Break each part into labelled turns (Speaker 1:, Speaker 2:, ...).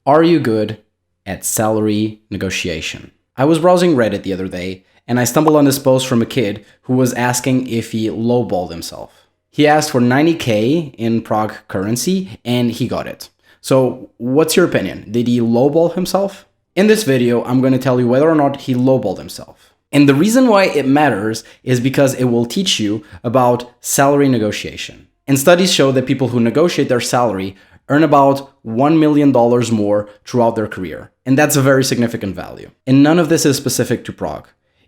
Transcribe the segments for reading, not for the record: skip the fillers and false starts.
Speaker 1: Are you good at salary negotiation? I was browsing Reddit the other day and I stumbled on this post from a kid who was asking if he lowballed himself. He asked for 90K in Prague currency and he got it. So what's your opinion? Did he lowball himself? In this video, I'm going to tell you whether or not he lowballed himself. And the reason why it matters is because it will teach you about salary negotiation. And studies show that people who negotiate their salary earn about $1 million more throughout their career. And that's a very significant value. And none of this is specific to Prague.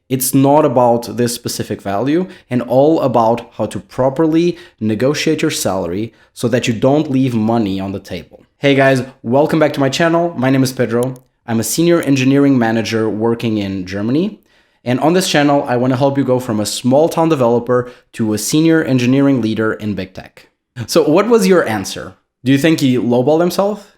Speaker 1: It's not about this specific value and all about how to properly negotiate your salary so that you don't leave money on the table. Hey guys, welcome back to my channel. My name is Pedro. I'm a senior engineering manager working in Germany. And on this channel, I want to help you go from a small town developer to a senior engineering leader in big tech. So what was your answer? Do you think he lowballed himself?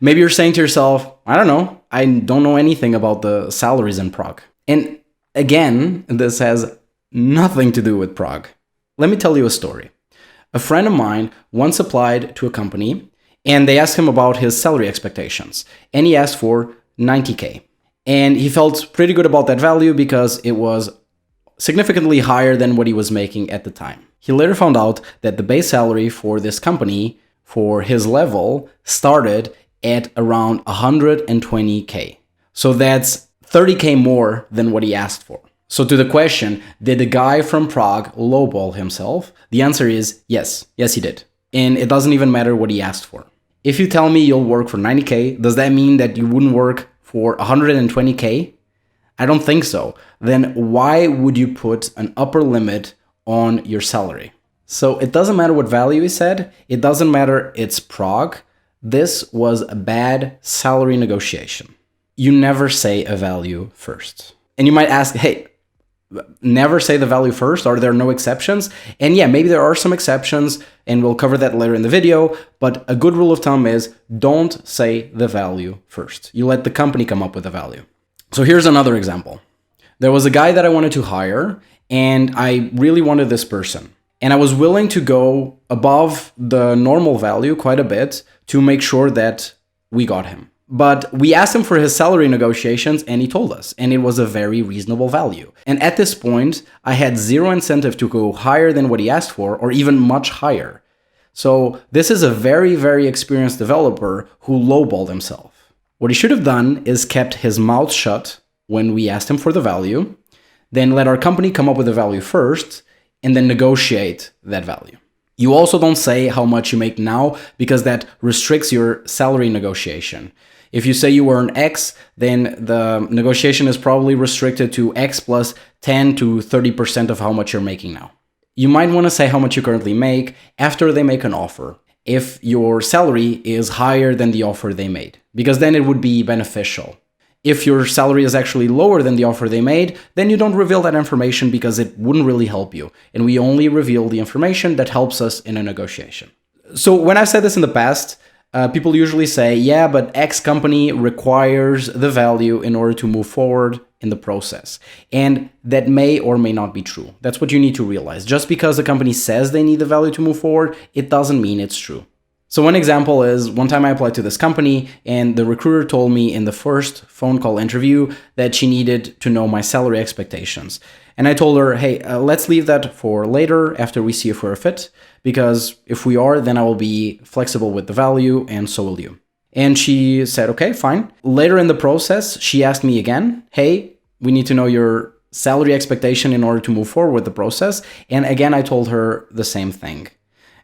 Speaker 1: Maybe you're saying to yourself, I don't know. I don't know anything about the salaries in Prague. And again, this has nothing to do with Prague. Let me tell you a story. A friend of mine once applied to a company and they asked him about his salary expectations. And he asked for 90K. And he felt pretty good about that value because it was significantly higher than what he was making at the time. He later found out that the base salary for this company for his level started at around 120K. So that's 30K more than what he asked for. So to the question, did the guy from Prague lowball himself? The answer is yes. Yes, he did. And it doesn't even matter what he asked for. If you tell me you'll work for 90K, does that mean that you wouldn't work for 120K? I don't think so. Then why would you put an upper limit on your salary? So it doesn't matter what value he said. It doesn't matter it's Prague. This was a bad salary negotiation. You never say a value first. And you might ask, hey, never say the value first? Are there no exceptions? And yeah, maybe there are some exceptions and we'll cover that later in the video. But a good rule of thumb is don't say the value first. You let the company come up with a value. So here's another example. There was a guy that I wanted to hire and I really wanted this person. And I was willing to go above the normal value quite a bit to make sure that we got him. But we asked him for his salary negotiations and he told us, and it was a very reasonable value. And at this point, I had zero incentive to go higher than what he asked for or even much higher. So this is a very, very experienced developer who lowballed himself. What he should have done is kept his mouth shut when we asked him for the value, then let our company come up with the value first, and then negotiate that value. You also don't say how much you make now because that restricts your salary negotiation. If you say you earn X, then the negotiation is probably restricted to X plus 10 to 30% of how much you're making now. You might want to say how much you currently make after they make an offer, if your salary is higher than the offer they made, because then it would be beneficial. If your salary is actually lower than the offer they made, then you don't reveal that information because it wouldn't really help you. And we only reveal the information that helps us in a negotiation. So when I've said this in the past, people usually say, yeah, but X company requires the value in order to move forward in the process. And that may or may not be true. That's what you need to realize. Just because a company says they need the value to move forward, it doesn't mean it's true. So one example is one time I applied to this company and the recruiter told me in the first phone call interview that she needed to know my salary expectations. And I told her, hey, let's leave that for later after we see if we're a fit, because if we are, then I will be flexible with the value and so will you. And she said, okay, fine. Later in the process, she asked me again, hey, we need to know your salary expectation in order to move forward with the process. And again, I told her the same thing.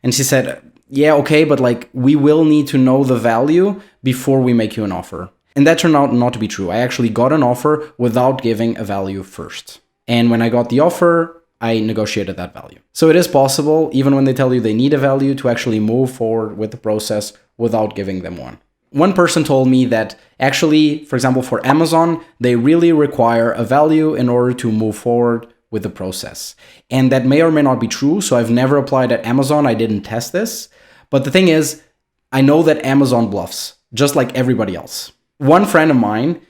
Speaker 1: And she said, yeah, okay, but we will need to know the value before we make you an offer. And that turned out not to be true. I actually got an offer without giving a value first. And when I got the offer, I negotiated that value. So it is possible, even when they tell you they need a value, to actually move forward with the process without giving them one. One person told me that actually, for example, for Amazon, they really require a value in order to move forward with the process. And that may or may not be true. So I've never applied at Amazon. I didn't test this. But the thing is, I know that Amazon bluffs, just like everybody else. One friend of mine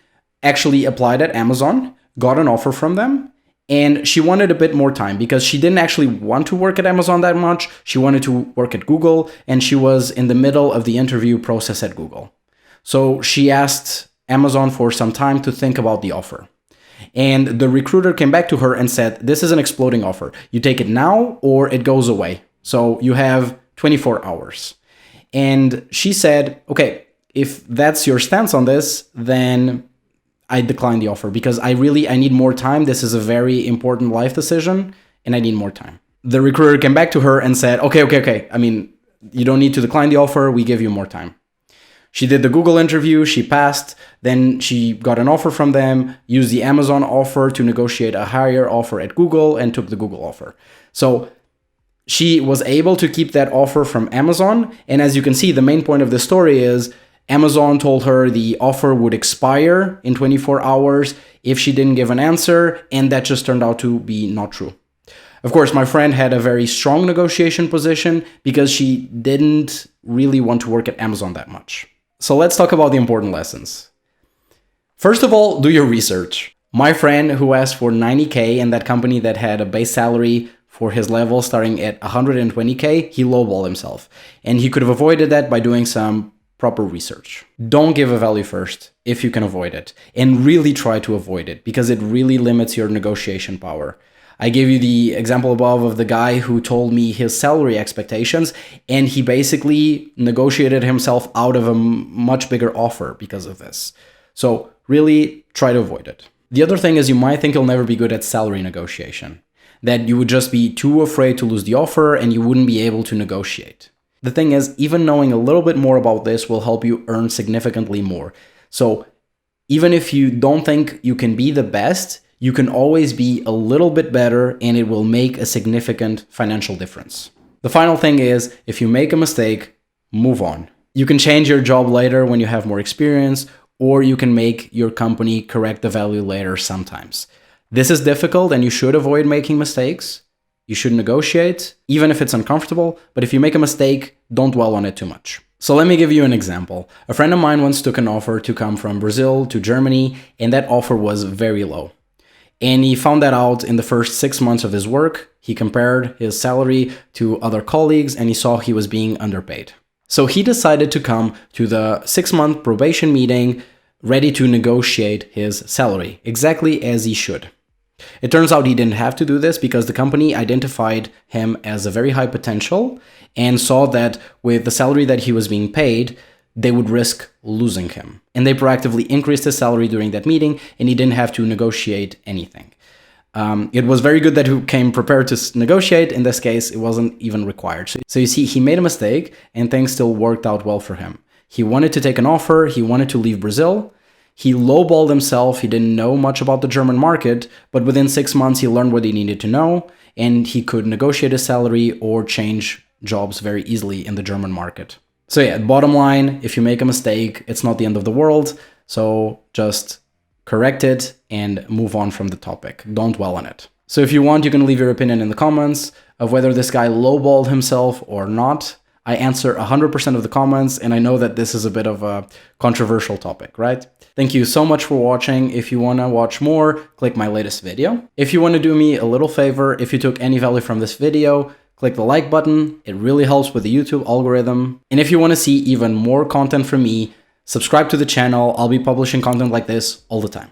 Speaker 1: actually applied at Amazon, got an offer from them, and she wanted a bit more time because she didn't actually want to work at Amazon that much. She wanted to work at Google, and she was in the middle of the interview process at Google. So she asked Amazon for some time to think about the offer. And the recruiter came back to her and said, this is an exploding offer. You take it now or it goes away. So you have 24 hours. And she said, okay, if that's your stance on this, then I decline the offer because I need more time. This is a very important life decision and I need more time. The recruiter came back to her and said, okay. I mean, you don't need to decline the offer. We give you more time. She did the Google interview, she passed, then she got an offer from them, used the Amazon offer to negotiate a higher offer at Google and took the Google offer. So she was able to keep that offer from Amazon. And as you can see, the main point of the story is Amazon told her the offer would expire in 24 hours if she didn't give an answer, and that just turned out to be not true. Of course, my friend had a very strong negotiation position because she didn't really want to work at Amazon that much. So let's talk about the important lessons. First of all, do your research. My friend who asked for 90K in that company that had a base salary for his level starting at 120K, he lowballed himself. And he could have avoided that by doing some proper research. Don't give a value first if you can avoid it. And really try to avoid it because it really limits your negotiation power. I gave you the example above of the guy who told me his salary expectations, and he basically negotiated himself out of a much bigger offer because of this. So really try to avoid it. The other thing is you might think you'll never be good at salary negotiation, that you would just be too afraid to lose the offer and you wouldn't be able to negotiate. The thing is, even knowing a little bit more about this will help you earn significantly more. So even if you don't think you can be the best, you can always be a little bit better and it will make a significant financial difference. The final thing is, if you make a mistake, move on. You can change your job later when you have more experience, or you can make your company correct the value later sometimes. This is difficult and you should avoid making mistakes. You should negotiate, even if it's uncomfortable, but if you make a mistake, don't dwell on it too much. So let me give you an example. A friend of mine once took an offer to come from Brazil to Germany, and that offer was very low. And he found that out in the first 6 months of his work. He compared his salary to other colleagues and he saw he was being underpaid. So he decided to come to the 6-month probation meeting ready to negotiate his salary, exactly as he should. It turns out he didn't have to do this because the company identified him as a very high potential and saw that with the salary that he was being paid, they would risk losing him. And they proactively increased his salary during that meeting, and he didn't have to negotiate anything. It was very good that he came prepared to negotiate. In this case, it wasn't even required. So you see, he made a mistake, and things still worked out well for him. He wanted to take an offer. He wanted to leave Brazil. He lowballed himself. He didn't know much about the German market, but within 6 months, he learned what he needed to know, and he could negotiate his salary or change jobs very easily in the German market. So yeah, bottom line, if you make a mistake, it's not the end of the world. So just correct it and move on from the topic. Don't dwell on it. So if you want, you can leave your opinion in the comments of whether this guy lowballed himself or not. I answer 100% of the comments, and I know that this is a bit of a controversial topic, right? Thank you so much for watching. If you want to watch more, click my latest video. If you want to do me a little favor, if you took any value from this video, click the like button. It really helps with the YouTube algorithm. And if you want to see even more content from me, subscribe to the channel. I'll be publishing content like this all the time.